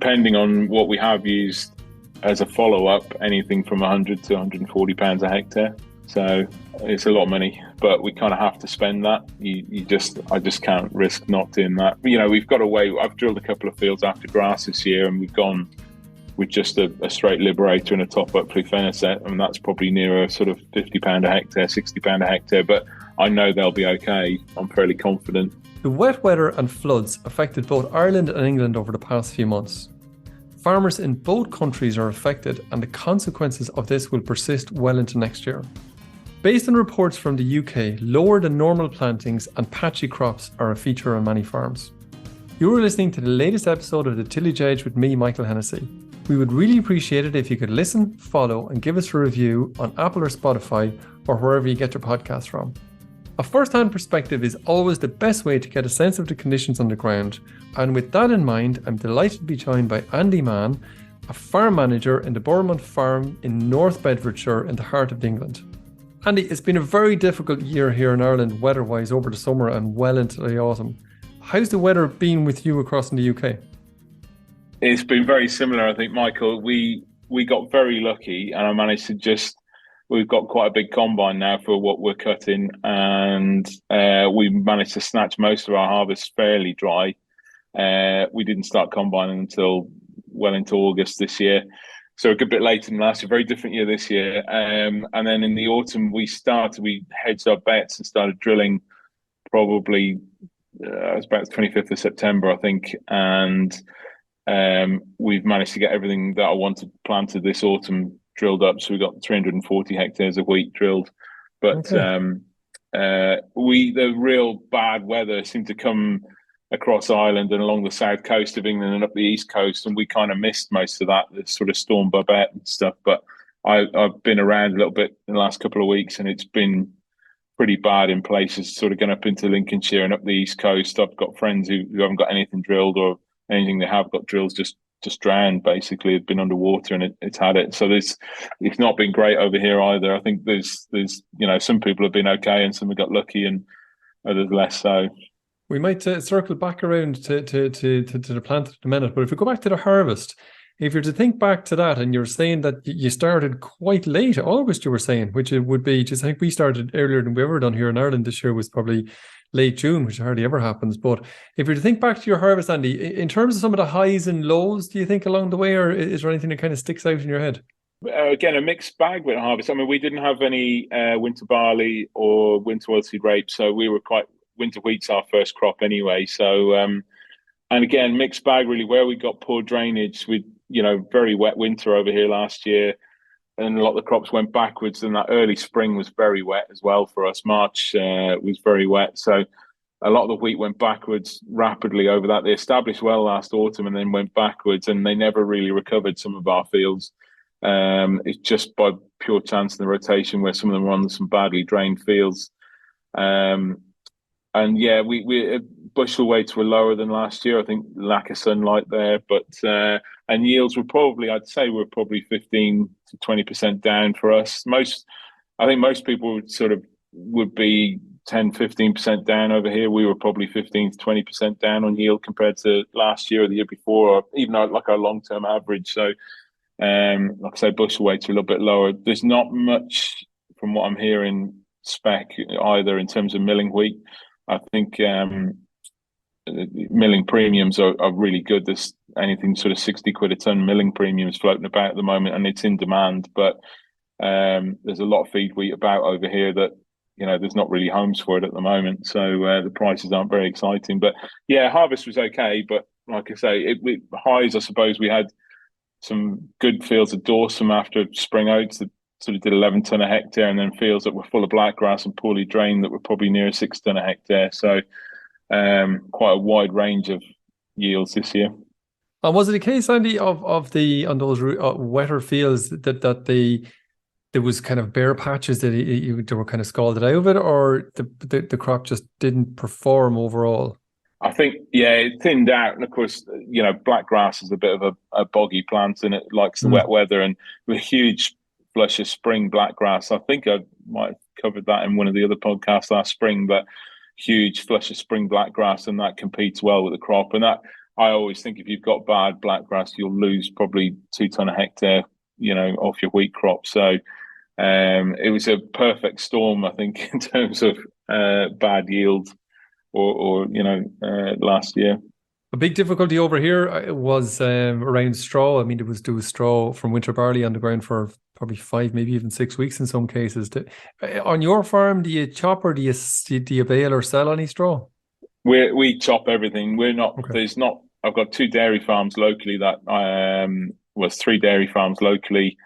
depending on what we have used as a follow-up, anything from 100 to 140 pounds a hectare. So it's a lot of money, but we kind of have to spend that. I just can't risk not doing that. We've got away. I've drilled a couple of fields after grass this year, and we've gone with just a straight Liberator and a top-up Flufenicet, and that's probably nearer sort of £50 a hectare, £60 a hectare. But I know they'll be okay. I'm fairly confident. The wet weather and floods affected both Ireland and England over the past few months. Farmers in both countries are affected, and the consequences of this will persist well into next year. Based on reports from the UK, lower than normal plantings and patchy crops are a feature on many farms. You are listening to the latest episode of the Tillage Edge with me, Michael Hennessy. We would really appreciate it if you could listen, follow, and give us a review on Apple or Spotify or wherever you get your podcasts from. A first-hand perspective is always the best way to get a sense of the conditions on the ground, and with that in mind, I'm delighted to be joined by Andy Mahon, a farm manager in the Bournemouth farm in North Bedfordshire in the heart of England. Andy, it's been a very difficult year here in Ireland weather-wise over the summer and well into the autumn. How's the weather been with you across in the UK? It's been very similar, I think, Michael. We got very lucky, and I managed to we've got quite a big combine now for what we're cutting, and we managed to snatch most of our harvest fairly dry. We didn't start combining until well into August this year, so a good bit later than last year. Very different year this year. And then in the autumn, we hedged our bets and started drilling probably it was about the 25th of September, I think, and we've managed to get everything that I wanted planted this autumn drilled up. So we got 340 hectares of wheat drilled, but okay. The real bad weather seemed to come across Ireland and along the south coast of England and up the east coast, and we kind of missed most of that, the sort of storm Babette and stuff. But I've been around a little bit in the last couple of weeks, and it's been pretty bad in places sort of going up into Lincolnshire and up the east coast. I've got friends who haven't got anything drilled, or anything they have got drills just drowned, basically. It's been underwater, and it's had it. So it's not been great over here either. I think there's some people have been okay, and some have got lucky, and others less so. We might circle back around to the plant in a minute, but if we go back to the harvest, if you're to think back to that, and you're saying that you started quite late, August you were saying, which it would be, just I think we started earlier than we ever done here in Ireland this year, was probably late June, which hardly ever happens. But if you're to think back to your harvest, Andy, in terms of some of the highs and lows, do you think along the way, or is there anything that kind of sticks out in your head? Again, a mixed bag with harvest. I mean, we didn't have any winter barley or winter oilseed rape, so we were winter wheat's our first crop anyway. So, and again, mixed bag really. Where we got poor drainage, with very wet winter over here last year, and a lot of the crops went backwards. And that early spring was very wet as well for us. March was very wet, so a lot of the wheat went backwards rapidly over that. They established well last autumn and then went backwards, and they never really recovered some of our fields. It's just by pure chance in the rotation where some of them were on some badly drained fields. And yeah, we bushel weights were lower than last year. I think lack of sunlight there, but and yields were probably, I'd say, we're probably 15 to 20% down for us. I think most people would be 10, 15% down over here. We were probably 15 to 20% down on yield compared to last year or the year before, or even like our long-term average. So, like I say, bushel weights are a little bit lower. There's not much, from what I'm hearing, spec either in terms of milling wheat. I think milling premiums are really good. There's anything sort of 60 quid a tonne milling premiums floating about at the moment, and it's in demand. But there's a lot of feed wheat about over here that there's not really homes for it at the moment. So the prices aren't very exciting. But yeah, harvest was okay. But like I say, highs, I suppose we had some good fields of Dawson after spring oats that sort of did 11 tonne a hectare, and then fields that were full of blackgrass and poorly drained that were probably near 6 tonne a hectare. So quite a wide range of yields this year. And was it a case, Andy, on those wetter fields that there was kind of bare patches that they were kind of scalded out of it, or the crop just didn't perform overall? I think, yeah, it thinned out. And of course, blackgrass is a bit of a boggy plant, and it likes the wet weather, and with huge flush of spring blackgrass. I think I might have covered that in one of the other podcasts last spring, but huge flush of spring blackgrass, and that competes well with the crop. And that, I always think if you've got bad blackgrass, you'll lose probably 2 ton a hectare, off your wheat crop. So it was a perfect storm, I think, in terms of bad yield or last year. A big difficulty over here was around straw. I mean, there was straw from winter barley on the ground for probably 5, maybe even 6 weeks in some cases. On your farm, do you chop or do you bale or sell any straw? We chop everything. We're not. Okay. There's not. I've got 2 dairy farms locally that was 3 dairy farms locally,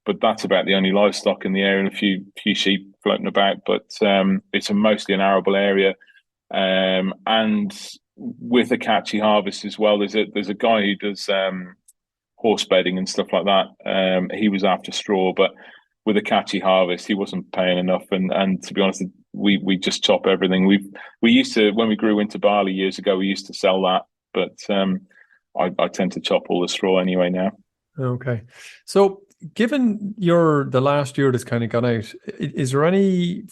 but that's about the only livestock in the area, and a few sheep floating about. But it's mostly an arable area, and with a catchy harvest as well. There's a guy who does horse bedding and stuff like that. He was after straw, but with a catchy harvest, he wasn't paying enough. And to be honest, we just chop everything. We used to, when we grew winter barley years ago, we used to sell that, but I tend to chop all the straw anyway now. Okay. So given the last year that's kind of gone out, is there any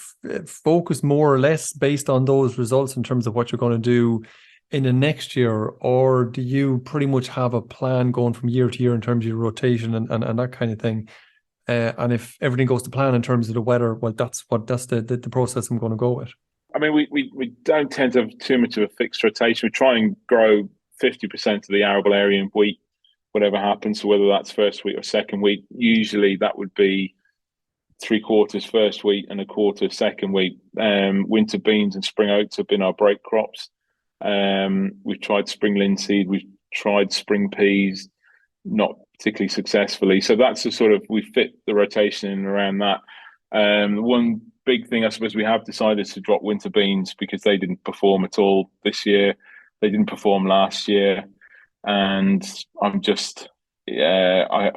focus more or less based on those results in terms of what you're going to do in the next year, or do you pretty much have a plan going from year to year in terms of your rotation and that kind of thing? And if everything goes to plan in terms of the weather, well, that's the process I'm going to go with. I mean, we don't tend to have too much of a fixed rotation. We try and grow 50% of the arable area in wheat, whatever happens. So whether that's first wheat or second wheat, usually that would be 3/4 first wheat and 1/4 second wheat. Winter beans and spring oats have been our break crops. We've tried spring linseed, we've tried spring peas, not particularly successfully. So that's the sort of, we fit the rotation in around that. One big thing I suppose we have decided to drop winter beans because they didn't perform at all this year. They didn't perform last year, and I'm just, I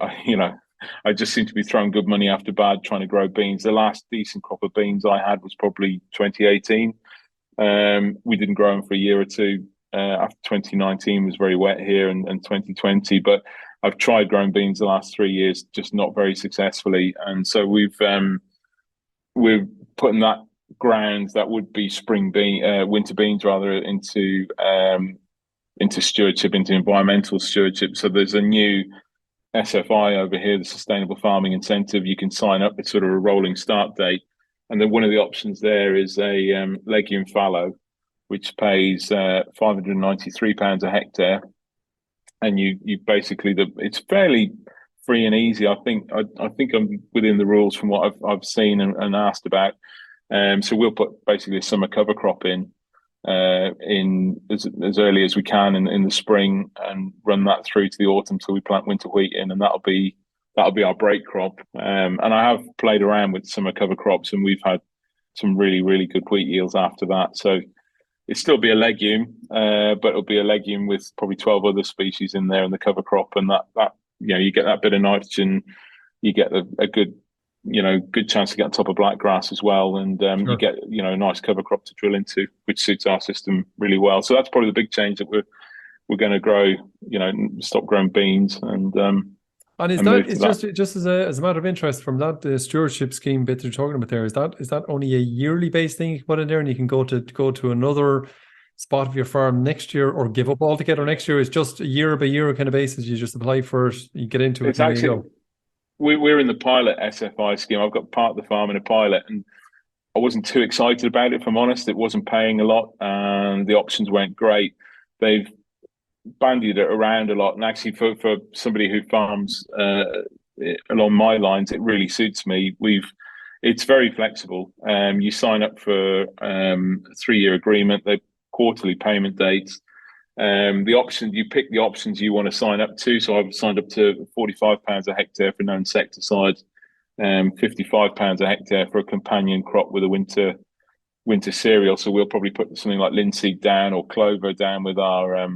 just seem to be throwing good money after bad trying to grow beans. The last decent crop of beans I had was probably 2018. We didn't grow them for a year or two. After 2019 was very wet here, and 2020. But I've tried growing beans the last 3 years, just not very successfully. And so we're putting that ground that would be winter beans rather, into stewardship, into environmental stewardship. So there's a new SFI over here, the Sustainable Farming Incentive. You can sign up. It's sort of a rolling start date. And then one of the options there is a legume fallow, which pays £593 a hectare. And you basically, it's fairly free and easy. I think I'm within the rules from what I've seen and asked about. So we'll put basically a summer cover crop in as early as we can in the spring, and run that through to the autumn till we plant winter wheat in, and that'll be our break crop. And I have played around with summer cover crops, and we've had some really, really good wheat yields after that. So it'll still be a legume, but it'll be a legume with probably 12 other species in there in the cover crop, and that you get that bit of nitrogen, you get a good chance to get on top of blackgrass as well, and Sure. you get a nice cover crop to drill into, which suits our system really well. So that's probably the big change that we're going to grow. Stop growing beans and. And is that, it's just as a matter of interest from that stewardship scheme bit you're talking about there, is that only a yearly based thing you can put in there, and you can go to another spot of your farm next year, or give up altogether next year? It's just a year by year kind of basis. You just apply for it, you get into it. It's actually, we're in the pilot SFI scheme. I've got part of the farm in a pilot, and I wasn't too excited about it, if I'm honest. It wasn't paying a lot, and the options weren't great. They've bandied it around a lot, and actually for somebody who farms along my lines, it really suits me. It's very flexible. You sign up for a 3-year agreement. They're quarterly payment dates. The option, you pick the options you want to sign up to. So I've signed up to £45 a hectare for no insecticides, £55 a hectare for a companion crop with a winter cereal. So we'll probably put something like linseed down or clover down with our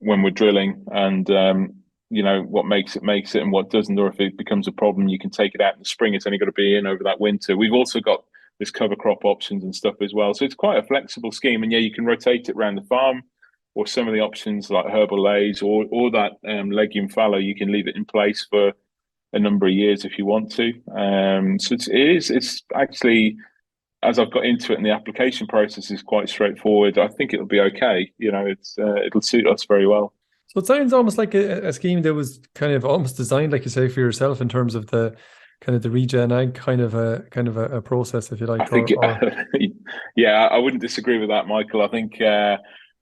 when we're drilling, and what makes it, and what doesn't. Or if it becomes a problem, you can take it out in the spring. It's only got to be in over that winter. We've also got this cover crop options and stuff as well. So it's quite a flexible scheme, and you can rotate it around the farm. Or some of the options like herbal lays or that legume fallow, you can leave it in place for a number of years if you want to. So it's actually as I've got into it, and the application process is quite straightforward, I think it'll be okay. It'll suit us very well. So it sounds almost like a scheme that was kind of almost designed, like you say, for yourself in terms of the kind of the regen ag kind of a process, if you I like, think, or yeah, I wouldn't disagree with that, Michael. I think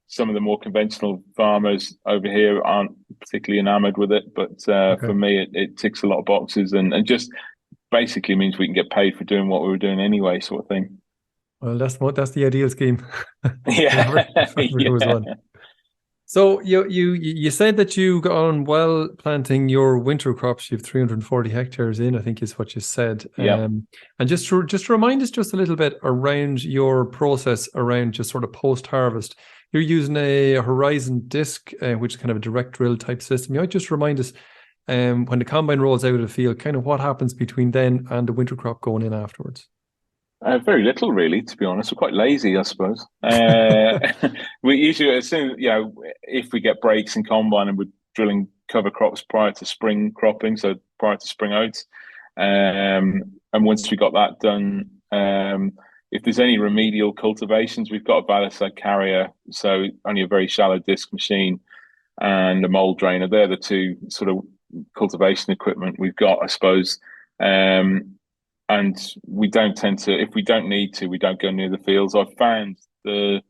some of the more conventional farmers over here aren't particularly enamored with it, but okay. for me, it ticks a lot of boxes and just basically means we can get paid for doing what we were doing anyway, sort of thing. Well, that's the ideal scheme. Yeah, Whatever goes yeah, on. So you said that you got on well planting your winter crops. You have 340 hectares in, I think is what you said. yeah. And just to remind us just a little bit around your process around just sort of post harvest. You're using a horizon disc, which is kind of a direct drill type system. You might just remind us when the combine rolls out of the field, kind of what happens between then and the winter crop going in afterwards. Very little, really, to be honest. We're quite lazy, I suppose. We usually, as soon, if we get breaks in combine and we're drilling cover crops prior to spring cropping, so prior to spring oats, and once we got that done, if there's any remedial cultivations, we've got a balisite carrier, so only a very shallow disc machine and a mold drainer. They're the two sort of cultivation equipment we've got, I suppose. And we don't tend to, if we don't need to, we don't go near the fields. I've found the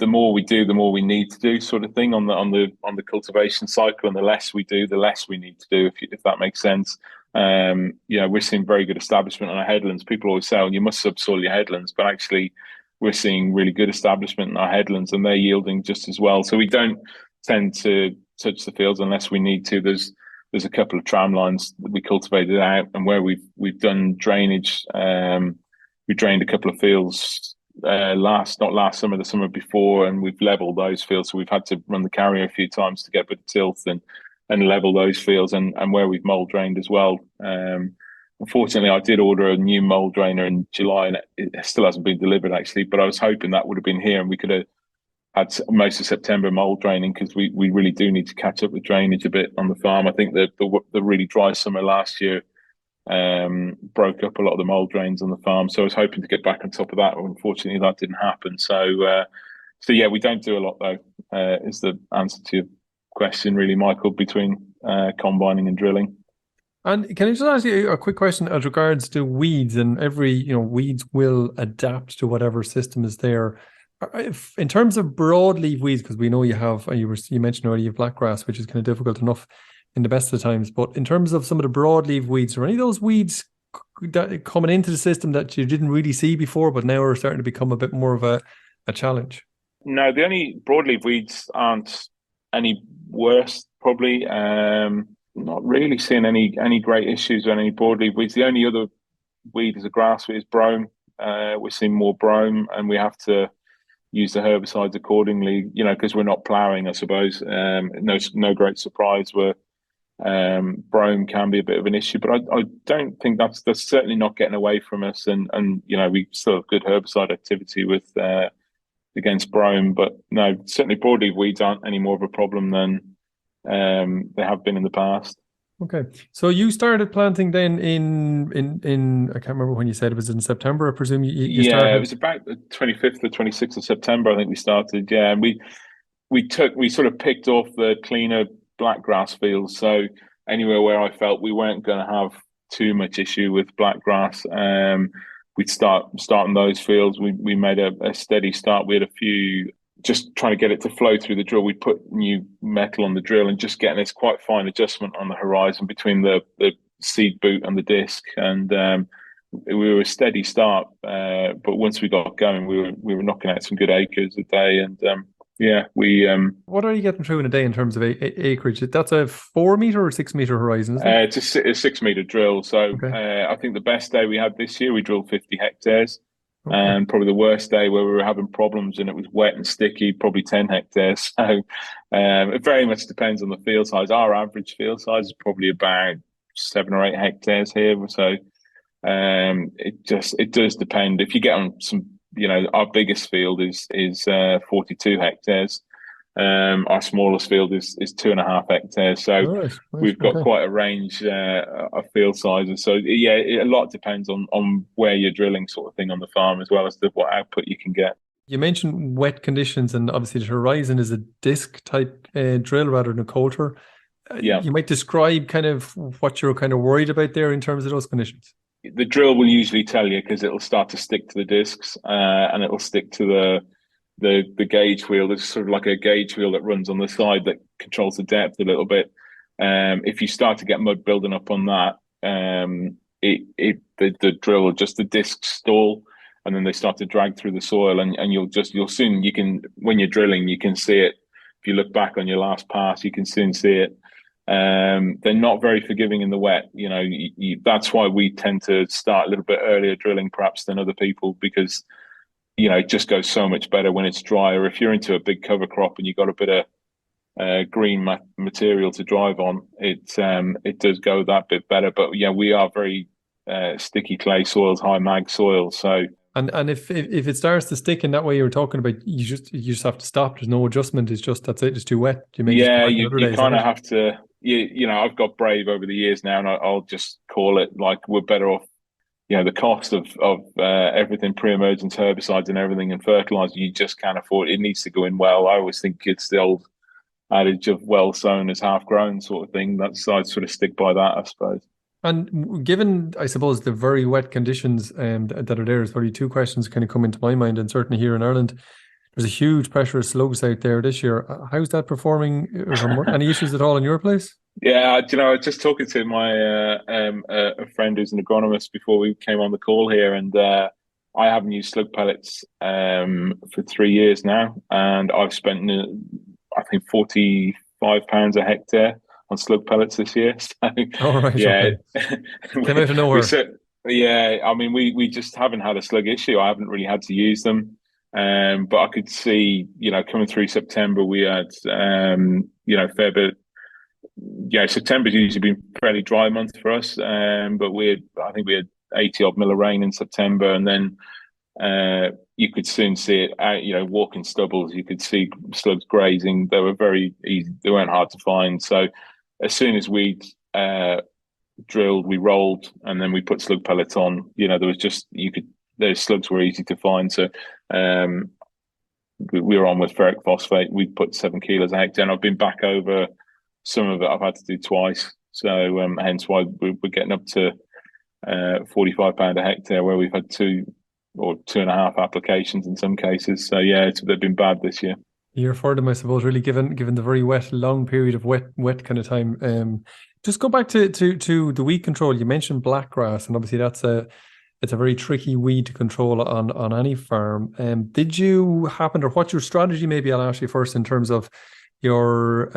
more we do, the more we need to do, sort of thing on the cultivation cycle, and the less we do, the less we need to do, if that makes sense. We're seeing very good establishment on our headlands. People always say, "Oh, you must subsoil your headlands," but actually, we're seeing really good establishment in our headlands, and they're yielding just as well. So we don't tend to touch the fields unless we need to. There's a couple of tram lines that we cultivated out, and where we've done drainage. We drained a couple of fields not last summer, the summer before, and we've leveled those fields. So we've had to run the carrier a few times to get a bit of tilth and level those fields, and where we've mold drained as well. Unfortunately, I did order a new mold drainer in July, and it still hasn't been delivered actually. But I was hoping that would have been here, and we could have had most of September mold draining, because we really do need to catch up with drainage a bit on the farm. I think that the really dry summer last year broke up a lot of the mold drains on the farm. So I was hoping to get back on top of that. Unfortunately, that didn't happen. So yeah, we don't do a lot though. Is the answer to your question, really, Michael? Between combining and drilling. And can I just ask you a quick question as regards to weeds? And weeds will adapt to whatever system is there. In terms of broadleaf weeds, because we know you have, you mentioned already, you have blackgrass, which is kind of difficult enough in the best of times. But in terms of some of the broadleaf weeds, are any of those weeds that coming into the system that you didn't really see before, but now are starting to become a bit more of a challenge? No, the only broadleaf weeds aren't any worse, probably. Not really seeing any great issues on any broadleaf weeds. The only other weed is a grass weed, is brome. We're seeing more brome, and we have to use the herbicides accordingly, because we're not ploughing, I suppose. No great surprise where brome can be a bit of an issue, but I don't think that's certainly not getting away from us. And we still have good herbicide activity with against brome, but no, certainly broadleaf weeds aren't any more of a problem than they have been in the past. Okay, so you started planting then in I can't remember when you said it was in September. I presume you Yeah, it started. was about the 25th or 26th of September, I think we started. Yeah, and we sort of picked off the cleaner blackgrass fields. So anywhere where I felt we weren't going to have too much issue with blackgrass, we'd starting those fields. We made a steady start. We had a few, just trying to get it to flow through the drill. We put new metal on the drill and just getting this quite fine adjustment on the horizon between the seed boot and the disc. And we were a steady start, but once we got going, we were knocking out some good acres a day. And yeah, we. What are you getting through in a day in terms of acreage? That's a 4 meter or 6 meter horizon, isn't it? It's a 6 meter drill. So Okay. I think the best day we had this year, we drilled 50 hectares. Okay. And probably the worst day where we were having problems and it was wet and sticky, probably 10 hectares. So it very much depends on the field size. Our average field size is probably about 7 or 8 hectares here. So it does depend. If you get on some, our biggest field is 42 hectares. Our smallest field is 2.5 hectares. So Right, right, we've got okay. quite a range of field sizes. So yeah, a lot depends on where you're drilling, sort of thing, on the farm, as well as what output you can get. You mentioned wet conditions, and obviously the Horizon is a disc type drill rather than a coulter. Yeah. You might describe kind of what you're kind of worried about there in terms of those conditions. The drill will usually tell you, because it'll start to stick to the discs, and it'll stick to the gauge wheel. There's sort of like a gauge wheel that runs on the side that controls the depth a little bit. If you start to get mud building up on that, the drill will just, the discs stall, and then they start to drag through the soil, and you'll soon, you can, when you're drilling, you can see it. If you look back on your last pass, you can soon see it. They're not very forgiving in the wet. That's why we tend to start a little bit earlier drilling, perhaps, than other people, because it just goes so much better when it's dry. Or if you're into a big cover crop and you've got a bit of green material to drive on, it does go that bit better. But yeah, we are very sticky clay soils, high mag soils. So And if it starts to stick in that way you were talking about, you just have to stop. There's no adjustment. It's just, that's it. It's too wet. You may just go yeah, back you another you day. Is that kind of right? have to. I've got brave over the years now, and I'll just call it, like, we're better off. The cost of everything, pre-emergence herbicides and everything, and fertilizer, you just can't afford. It needs to go in well. I always think it's the old adage of well sown is half grown, sort of thing. That's, I'd sort of stick by that, I suppose. And given, I suppose, the very wet conditions that are there, there's probably two questions kind of come into my mind, and certainly here in Ireland, there's a huge pressure of slugs out there this year. How's that performing? Is there any issues at all in your place? Yeah, I was just talking to my a friend who's an agronomist before we came on the call here, and I haven't used slug pellets for 3 years now, and I've spent, I think, £45 a hectare on slug pellets this year. So All right, yeah, okay. Came out of we nowhere. said, yeah. I mean, we just haven't had a slug issue. I haven't really had to use them. But I could see, coming through September, we had, a fair bit. Yeah, September's usually been a fairly dry month for us. But I think we had 80 odd mil of rain in September, and then you could soon see it out, walking stubbles. You could see slugs grazing. They were very easy. They weren't hard to find. So as soon as we drilled, we rolled, and then we put slug pellets on. There was just, those slugs were easy to find. So we were on with ferric phosphate. We put 7 kilos a hectare, and I've been back over some of it. I've had to do twice. So hence why we're getting up to £45 a hectare, where we've had 2 or 2.5 applications in some cases. So yeah, they've been bad this year. Year for them, I suppose, really, given the very wet, long period of wet kind of time. Just go back to the weed control. You mentioned blackgrass, and obviously it's a very tricky weed to control on any farm. Did you happen, or what's your strategy? Maybe I'll ask you first in terms of your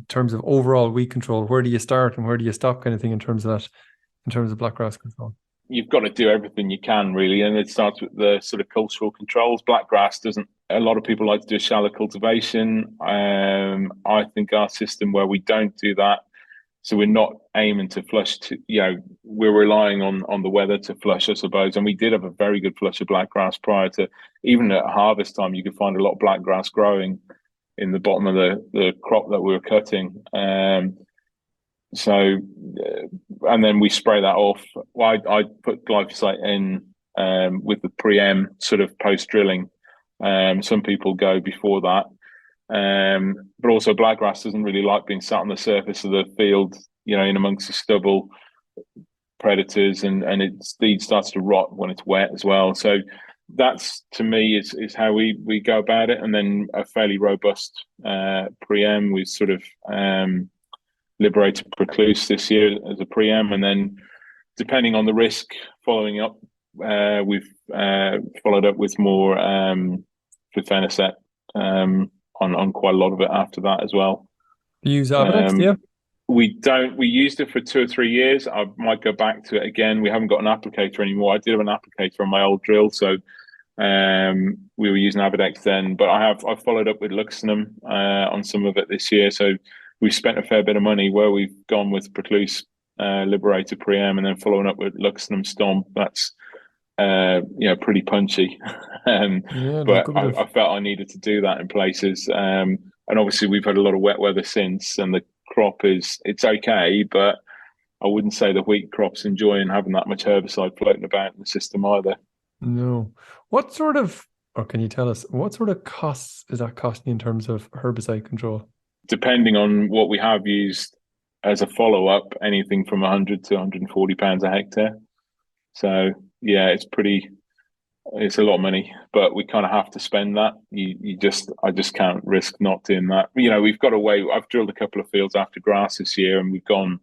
terms of overall weed control. Where do you start and where do you stop, kind of thing, in terms of that, in terms of blackgrass control? You've got to do everything you can, really, and it starts with the sort of cultural controls. Blackgrass doesn't. A lot of people like to do a shallow cultivation. I think our system, where we don't do that, so we're not aiming to flush. We're relying on the weather to flush, I suppose. And we did have a very good flush of blackgrass prior to, even at harvest time. You could find a lot of blackgrass growing in the bottom of the crop that we were cutting. So, and then we spray that off. Well, I put glyphosate in with the pre-em sort of post drilling. Some people go before that. But also blackgrass doesn't really like being sat on the surface of the field, in amongst the stubble, predators, and its seed starts to rot when it's wet as well. So that's, to me, is how we go about it. And then a fairly robust pre-em. We sort of liberated Precluse this year as a pre-em, and then depending on the risk, following up, we've followed up with more flufenicet on quite a lot of it after that as well. Do you use Avidex? Yeah. We don't. We used it for 2 or 3 years. I might go back to it again. We haven't got an applicator anymore. I did have an applicator on my old drill, so we were using Avidex then. But I've followed up with Luxinum on some of it this year. So we've spent a fair bit of money, where we've gone with Precluse Liberator pre-em, and then following up with Luxinum Stomp. That's pretty punchy. But I felt I needed to do that in places. And obviously we've had a lot of wet weather since, and the crop it's okay, but I wouldn't say the wheat crop's enjoying having that much herbicide floating about in the system either. No. Or can you tell us, what sort of costs is that costing in terms of herbicide control? Depending on what we have used as a follow-up, anything from 100 to 140 pounds a hectare. So yeah, it's a lot of money, but we kind of have to spend that. I just can't risk not doing that. We've got away. I've drilled a couple of fields after grass this year, and we've gone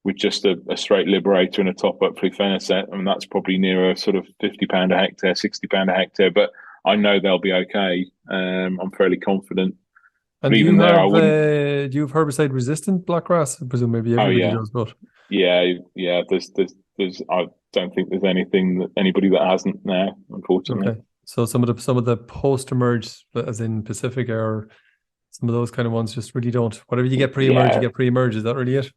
with just a straight liberator and a top-up flufenicet, and that's probably nearer sort of £50 a hectare, £60 a hectare. But I know they'll be okay. I'm fairly confident. And do you have herbicide-resistant blackgrass? I presume maybe everybody does, but yeah. There's I don't think there's anybody that hasn't now, unfortunately. Okay. So some of the post-emerge, as in Pacifica, or some of those kind of ones, just really don't. Whatever you get pre-emerge, you get pre-emerge. Is that really it?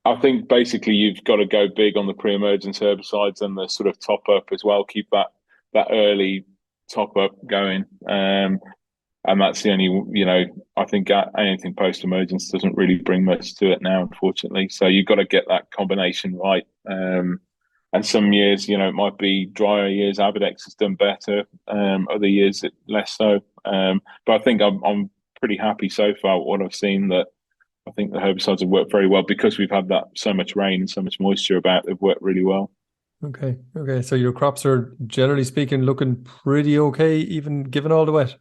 I think basically you've got to go big on the pre-emergence herbicides and the sort of top up as well. Keep that early top up going, and that's the only. I think anything post-emergence doesn't really bring much to it now, unfortunately. So you've got to get that combination right. And some years, it might be drier years. Avidex has done better. Other years, less so. But I think I'm pretty happy so far with what I've seen. That I think the herbicides have worked very well because we've had that so much rain and so much moisture about. They've worked really well. Okay. So your crops are, generally speaking, looking pretty okay, even given all the wet.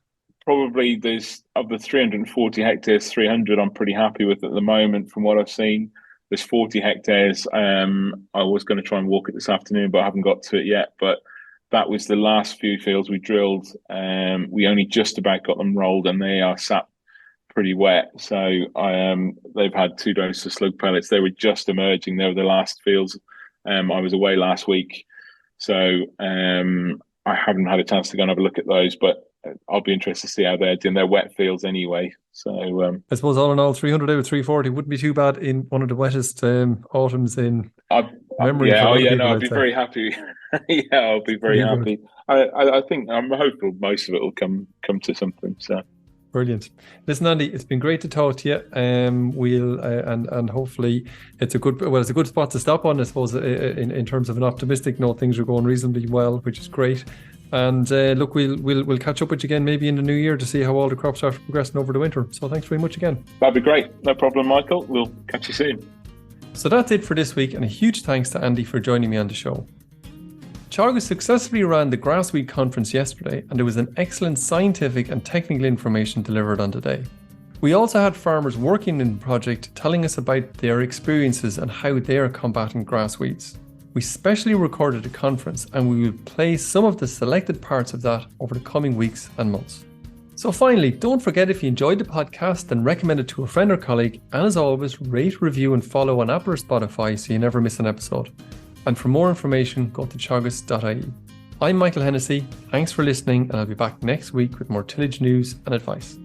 Probably there's, of the 340 hectares, 300 I'm pretty happy with at the moment from what I've seen. There's 40 hectares. I was going to try and walk it this afternoon, but I haven't got to it yet. But that was the last few fields we drilled. We only just about got them rolled, and they are sat pretty wet. So they've had 2 doses of slug pellets. They were just emerging. They were the last fields. I was away last week, so I haven't had a chance to go and have a look at those. But I'll be interested to see how they're doing. They're wet fields anyway. So I suppose all in all, 300 out of 340 wouldn't be too bad in one of the wettest autumns in memory. I'd be very happy. I'll be very happy. I think I'm hopeful most of it will come to something. So brilliant. Listen, Andy, it's been great to talk to you. We'll and hopefully it's a good spot to stop on, I suppose, in terms of an optimistic note. Things are going reasonably well, which is great. And look, we'll catch up with you again maybe in the new year to see how all the crops are progressing over the winter. So thanks very much again. That'd be great. No problem, Michael. We'll catch you soon. So that's it for this week, and a huge thanks to Andy for joining me on the show. Teagasc successfully ran the Grassweed Conference yesterday, and there was an excellent scientific and technical information delivered on the day. We also had farmers working in the project telling us about their experiences and how they are combating grass weeds. We specially recorded a conference, and we will play some of the selected parts of that over the coming weeks and months. So finally, don't forget, if you enjoyed the podcast, then recommend it to a friend or colleague, and as always, rate, review and follow on Apple or Spotify so you never miss an episode. And for more information, go to teagasc.ie. I'm Michael Hennessy, thanks for listening, and I'll be back next week with more tillage news and advice.